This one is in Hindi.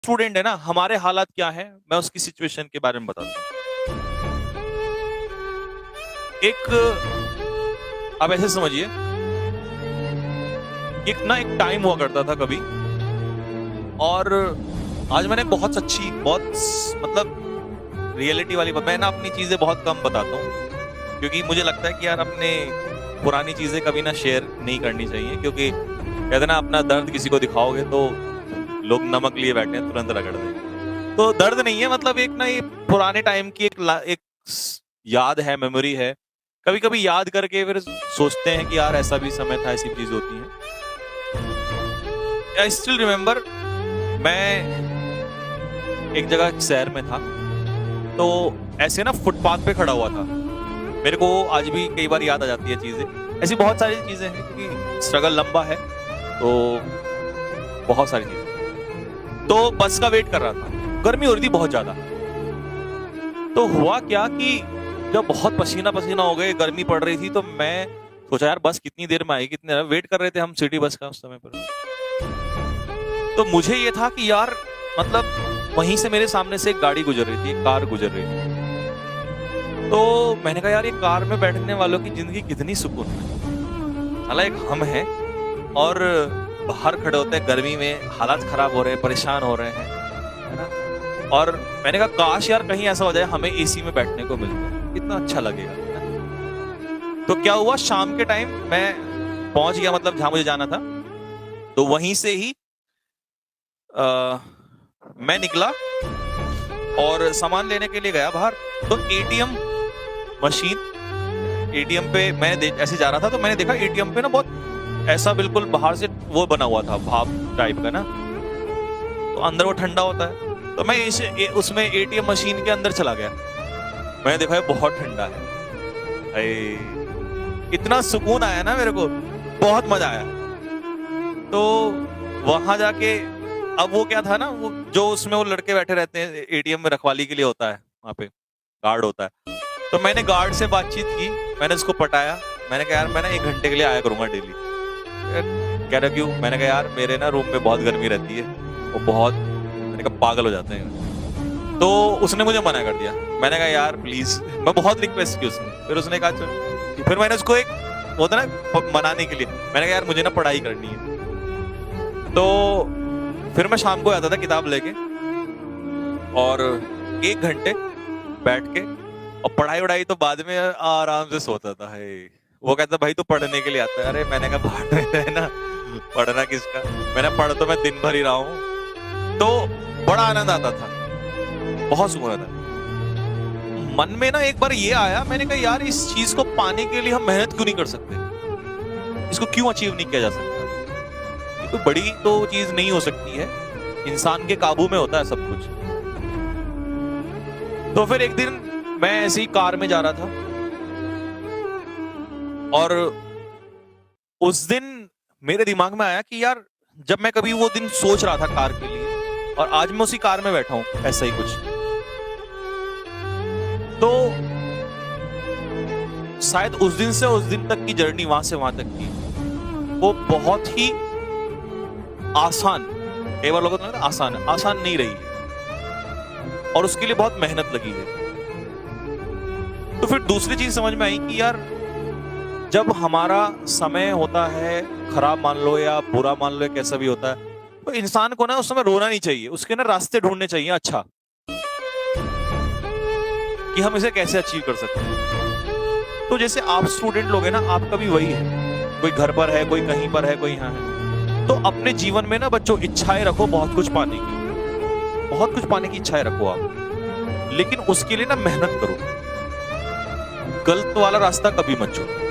स्टूडेंट है ना, हमारे हालात क्या है, मैं उसकी सिचुएशन के बारे में बताता हूँ। आप ऐसे समझिए, एक टाइम हुआ करता था कभी, और आज मैंने बहुत अच्छी, बहुत मतलब रियलिटी वाली बात, मैं ना अपनी चीजें बहुत कम बताता हूँ, क्योंकि मुझे लगता है कि यार अपने पुरानी चीजें कभी ना शेयर नहीं करनी चाहिए, क्योंकि कहते ना अपना दर्द किसी को दिखाओगे तो लोग नमक लिए बैठे हैं, तुरंत रगड़ देंगे। तो दर्द नहीं है, मतलब एक ना ये पुराने टाइम की एक याद है, मेमोरी है। कभी कभी याद करके फिर सोचते हैं कि यार ऐसा भी समय था, ऐसी चीज होती है। आई स्टिल रिमेम्बर, मैं एक जगह शहर में था, तो ऐसे ना फुटपाथ पे खड़ा हुआ था। मेरे को आज भी कई बार याद आ जाती है चीजें, ऐसी बहुत सारी चीजें हैं, क्योंकि स्ट्रगल लंबा है, तो बहुत सारी चीजें। तो बस का वेट कर रहा था, गर्मी हो रही थी बहुत ज्यादा। तो हुआ क्या कि जब बहुत पसीना पसीना हो गए, गर्मी पड़ रही थी, तो मैं सोचा यार बस कितनी देर में आएगी, कितनी देर वेट कर रहे थे हम सिटी बस का उस समय पर। तो मुझे ये था कि यार मतलब वहीं से मेरे सामने से एक गाड़ी गुजर रही थी, एक कार गुजर रही थी। तो मैंने कहा यार ये कार में बैठने वालों की जिंदगी कितनी सुकून है। हालांकि एक हम हैं और बाहर खड़े होते हैं गर्मी में, हालात खराब हो रहे हैं, परेशान हो रहे हैं, है ना। और मैंने कहा काश यार कहीं ऐसा हो जाए हमें एसी में बैठने को मिल जाए, कितना अच्छा लगेगा, है ना? तो क्या हुआ, शाम के टाइम मैं पहुंच गया, मतलब जहां मुझे जाना था। तो वहीं से ही मैं निकला और सामान लेने के लिए गया बाहर। तो एटीएम मशीन, एटीएम पे मैं ऐसे जा रहा था, तो मैंने देखा एटीएम पे ना बहुत ऐसा बिल्कुल बाहर से वो बना हुआ था, भाप टाइप का ना, तो अंदर वो ठंडा होता है। तो मैं उसमें एटीएम मशीन के अंदर चला गया। मैंने देखा है बहुत ठंडा है, इतना सुकून आया ना मेरे को, बहुत मजा आया। तो वहां जाके अब वो क्या था ना, वो जो उसमें वो लड़के बैठे रहते हैं एटीएम में, रखवाली के लिए होता है, वहां पे गार्ड होता है। तो मैंने गार्ड से बातचीत की, मैंने उसको पटाया। मैंने कहा यार मैं ना 1 घंटे के लिए आया करूंगा डेली। कह रहा क्यों? मैंने कहा यार मेरे ना रूम में बहुत गर्मी रहती है, वो बहुत, मैंने कहा पागल हो जाते हैं। तो उसने मुझे मना कर दिया। मैंने कहा यार प्लीज, मैं बहुत रिक्वेस्ट की उसने, फिर उसने कहा चलो। फिर मैंने उसको एक होता ना मनाने के लिए, मैंने कहा यार मुझे ना पढ़ाई करनी है। तो फिर मैं शाम को आता था किताब लेके, और 1 घंटे बैठ के, और पढ़ाई वढ़ाई तो बाद में आराम से सोता था। है वो कहता भाई तू पढ़ने के लिए आता है। अरे मैंने कहा बाहर में है ना, पढ़ना किसका, मैंने पढ़ तो मैं दिन भर ही रहा हूँ। तो बड़ा आनंद आता था, बहुत सुकून आता। मन में ना एक बार ये आया, मैंने कहा यार इस चीज को पाने के लिए हम मेहनत क्यों नहीं कर सकते, इसको क्यों अचीव नहीं किया जा सकता। कोई बड़ी तो चीज नहीं हो सकती है, इंसान के काबू में होता है सब कुछ। तो फिर एक दिन मैं ऐसी कार में जा रहा था, और उस दिन मेरे दिमाग में आया कि यार जब मैं कभी वो दिन सोच रहा था कार के लिए, और आज मैं उसी कार में बैठा हूं, ऐसा ही कुछ। तो शायद उस दिन से उस दिन तक की जर्नी, वहां से वहां तक की, वो बहुत ही आसान, कई बार लोगों को आसान नहीं रही है, और उसके लिए बहुत मेहनत लगी है। तो फिर दूसरी चीज समझ में आई कि यार जब हमारा समय होता है खराब मान लो या बुरा मान लो, कैसा भी होता है, तो इंसान को ना उस समय रोना नहीं चाहिए, उसके ना रास्ते ढूंढने चाहिए, अच्छा कि हम इसे कैसे अचीव कर सकते हैं। तो जैसे आप स्टूडेंट लोग हैं ना, आपका भी वही है, कोई घर पर है, कोई कहीं पर है, कोई यहाँ है। तो अपने जीवन में ना बच्चों इच्छाएं रखो, बहुत कुछ पाने की इच्छाएं रखो आप, लेकिन उसके लिए ना मेहनत करो, गलत वाला रास्ता कभी मत चुनो।